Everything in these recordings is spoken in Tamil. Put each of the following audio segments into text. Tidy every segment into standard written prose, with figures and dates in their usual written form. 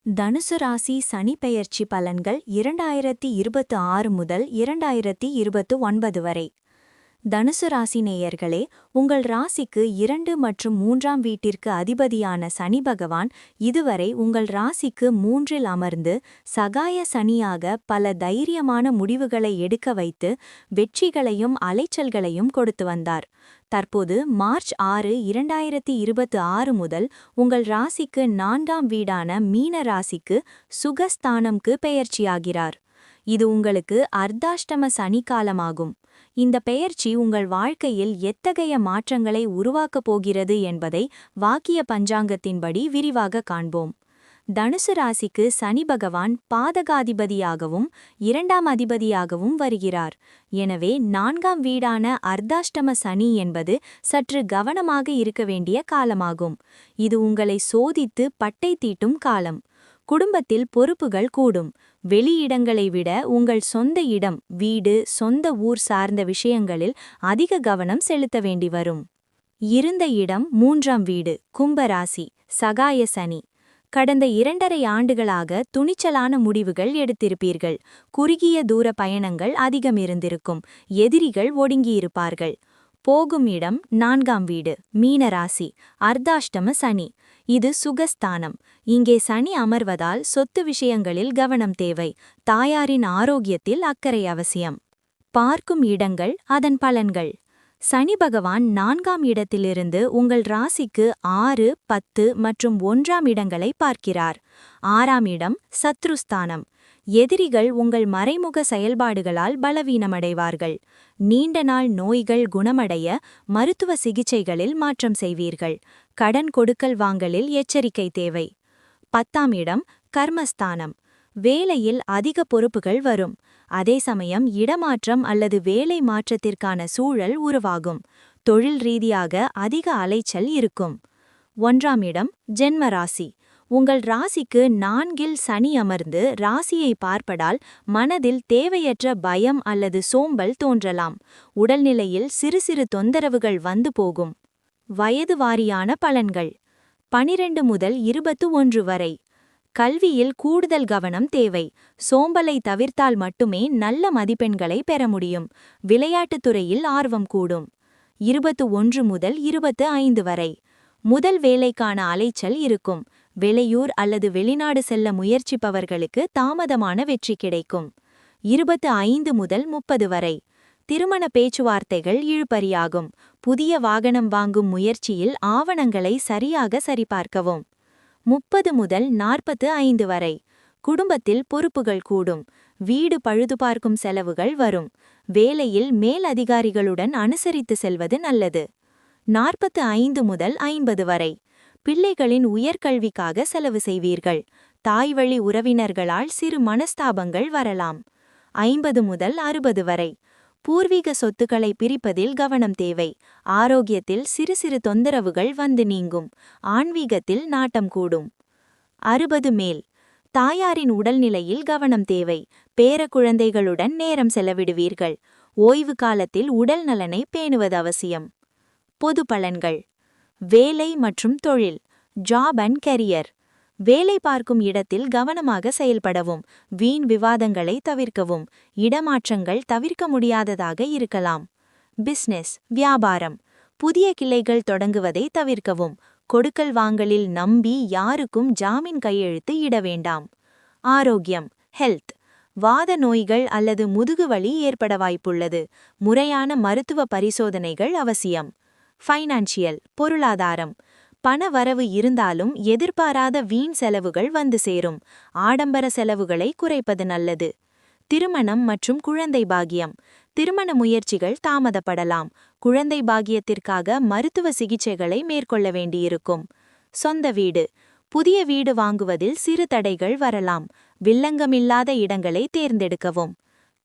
தனுசு ராசி சனி பெயர்ச்சி பலன்கள் 2026 முதல் 2029 வரை. தனுசு ராசி நேயர்களே, உங்கள் ராசிக்கு 2 மற்றும் 3ஆம் வீட்டிற்கு அதிபதியான சனி பகவான் இதுவரை உங்கள் ராசிக்கு 3இல் அமர்ந்து சகாய சனியாக பல தைரியமான முடிவுகளை எடுக்க வைத்து வெற்றிகளையும் அலைச்சல்களையும் கொடுத்து வந்தார். தற்போது மார்ச் 6, 2026 முதல் உங்கள் ராசிக்கு 4ஆம் வீடான மீன ராசிக்கு சுகஸ்தானம்க்கு பெயர்ச்சியாகிறார். இது உங்களுக்கு அர்த்தாஷ்டம சனி காலமாகும். இந்த பெயர்ச்சி உங்கள் வாழ்க்கையில் எத்தகைய மாற்றங்களை உருவாக்கப் போகிறது என்பதை வாக்கிய பஞ்சாங்கத்தின்படி விரிவாக காண்போம். தனுசு ராசிக்கு சனி பகவான் பாதகாதிபதியாகவும் 2ஆம் அதிபதியாகவும் வருகிறார். எனவே 4ஆம் வீடான அர்த்தாஷ்டம சனி என்பது சற்று கவனமாக இருக்க வேண்டிய காலமாகும். இது உங்களை சோதித்து பட்டை தீட்டும் காலம். குடும்பத்தில் பொறுப்புகள் கூடும். வெளியிடங்களை விட உங்கள் சொந்த இடம், வீடு, சொந்த ஊர் சார்ந்த விஷயங்களில் அதிக கவனம் செலுத்த வேண்டி வரும். இருந்த இடம் 3ஆம் வீடு, கும்பராசி, சகாய சனி. கடந்த 2.5 ஆண்டுகளாக துணிச்சலான முடிவுகள் எடுத்திருப்பீர்கள். குறுகிய தூர பயணங்கள் அதிகம் இருந்திருக்கும். எதிரிகள் ஒடுங்கியிருப்பார்கள். போகும் இடம் 4ஆம் வீடு, மீனராசி, அர்த்தாஷ்டம சனி. இது சுகஸ்தானம். இங்கே சனி அமர்வதால் சொத்து விஷயங்களில் கவனம் தேவை. தாயாரின் ஆரோக்கியத்தில் அக்கறை அவசியம். பார்க்கும் இடங்கள், அதன் பலன்கள். சனி பகவான் 4ஆம் இடத்திலிருந்து உங்கள் ராசிக்கு 6, 10 மற்றும் 1ஆம் இடங்களை பார்க்கிறார். 6ஆம் இடம் சத்ருஸ்தானம். எதிரிகள் உங்கள் மறைமுக செயல்பாடுகளால் பலவீனமடைவார்கள். நீண்ட நாள் நோய்கள் குணமடைய மருத்துவ சிகிச்சைகளில் மாற்றம் செய்வீர்கள். கடன் கொடுக்கல் வாங்கலில் எச்சரிக்கை தேவை. 10ஆம் இடம் கர்மஸ்தானம். வேலையில் அதிக பொறுப்புகள் வரும். அதே சமயம் இடமாற்றம் அல்லது வேலை மாற்றத்திற்கான சூழல் உருவாகும். தொழில் ரீதியாக அதிக அலைச்சல் இருக்கும். 1ஆம் இடம் ஜென்ம ராசி. உங்கள் ராசிக்கு 4இல் சனி அமர்ந்து ராசியை பார்ப்பதால் மனதில் தேவையற்ற பயம் அல்லது சோம்பல் தோன்றலாம். உடல்நிலையில் சிறு சிறு தொந்தரவுகள் வந்து போகும். வயது வாரியான பலன்கள். 12 முதல் 21 வரை. கல்வியில் கூடுதல் கவனம் தேவை. சோம்பலை தவிர்த்தால் மட்டுமே நல்ல மதிப்பெண்களை பெற முடியும். விளையாட்டுத் துறையில் ஆர்வம் கூடும். 21 முதல் 25 வரை. முதல் வேலைக்கான அலைச்சல் இருக்கும். வெளியூர் அல்லது வெளிநாடு செல்ல முயற்சிப்பவர்களுக்கு தாமதமான வெற்றி கிடைக்கும். 25 முதல் 30 வரை. திருமண பேச்சுவார்த்தைகள் இழுபறியாகும். புதிய வாகனம் வாங்கும் முயற்சியில் ஆவணங்களை சரியாக சரிபார்க்கவும். 30 முதல் 45 வரை. குடும்பத்தில் பொறுப்புகள் கூடும். வீடு பழுதுபார்க்கும் செலவுகள் வரும். வேலையில் மேல் அதிகாரிகளுடன் அனுசரித்து செல்வது நல்லது. 45 முதல் 50 வரை. பிள்ளைகளின் உயர்கல்விக்காக செலவு செய்வீர்கள். தாய்வழி உறவினர்களால் சிறு மனஸ்தாபங்கள் வரலாம். 50 முதல் 60 வரை. பூர்வீக சொத்துக்களை பிரிப்பதில் கவனம் தேவை. ஆரோக்கியத்தில் சிறு சிறு தொந்தரவுகள் வந்து நீங்கும். ஆன்மீகத்தில் நாட்டம் கூடும். 60 மேல். தாயாரின் உடல்நிலையில் கவனம் தேவை. பேர குழந்தைகளுடன் நேரம் செலவிடுவீர்கள். ஓய்வு காலத்தில் உடல் நலனை பேணுவது அவசியம். பொது பலன்கள். வேலை மற்றும் தொழில். Job and career. வேலை பார்க்கும் இடத்தில் கவனமாக செயல்படவும். வீண் விவாதங்களை தவிர்க்கவும். இடமாற்றங்கள் தவிர்க்க முடியாததாக இருக்கலாம். பிசினஸ், வியாபாரம். புதிய கிளைகள் தொடங்குவதை தவிர்க்கவும். கொடுக்கல் வாங்கலில் நம்பி யாருக்கும் ஜாமீன் கையெழுத்து இட வேண்டாம். ஆரோக்கியம், ஹெல்த். வாத நோய்கள் அல்லது முதுகுவலி ஏற்பட வாய்ப்புள்ளது. முறையான மருத்துவ பரிசோதனைகள் அவசியம். ஃபைனான்சியல், பொருளாதாரம். பண வரவு இருந்தாலும் எதிர்பாராத வீண் செலவுகள் வந்து சேரும். ஆடம்பர செலவுகளை குறைப்பது நல்லது. திருமணம் மற்றும் குழந்தை பாக்கியம். திருமண முயற்சிகள் தாமதப்படலாம். குழந்தை பாக்கியத்திற்காக மருத்துவ சிகிச்சைகளை மேற்கொள்ள வேண்டியிருக்கும். சொந்த வீடு. புதிய வீடு வாங்குவதில் சிறு தடைகள் வரலாம். வில்லங்கமில்லாத இடங்களை தேர்ந்தெடுக்கவும்.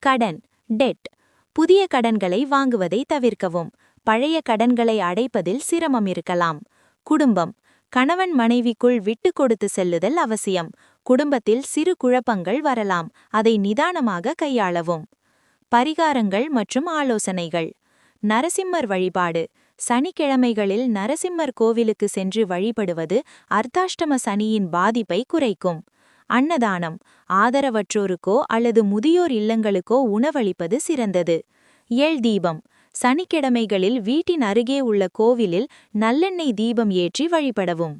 கடன், டெட். புதிய கடன்களை வாங்குவதை தவிர்க்கவும். பழைய கடன்களை அடைப்பதில் சிரமம் இருக்கலாம். குடும்பம். கணவன் மனைவிக்குள் விட்டு கொடுத்து செல்லுதல் அவசியம். குடும்பத்தில் சிறு குழப்பங்கள் வரலாம். அதை நிதானமாக கையாளவும். பரிகாரங்கள் மற்றும் ஆலோசனைகள். நரசிம்மர் வழிபாடு. சனிக்கிழமைகளில் நரசிம்மர் கோவிலுக்கு சென்று வழிபடுவது அர்த்தாஷ்டம சனியின் பாதிப்பை குறைக்கும். அன்னதானம், ஆதரவற்றோருக்கோ அல்லது முதியோர் இல்லங்களுக்கோ உணவளிப்பது சிறந்தது. எள் தீபம், சனிக்கிழமைகளில் வீட்டின் அருகே உள்ள கோவிலில் நல்லெண்ணெய் தீபம் ஏற்றி வழிபடவும்.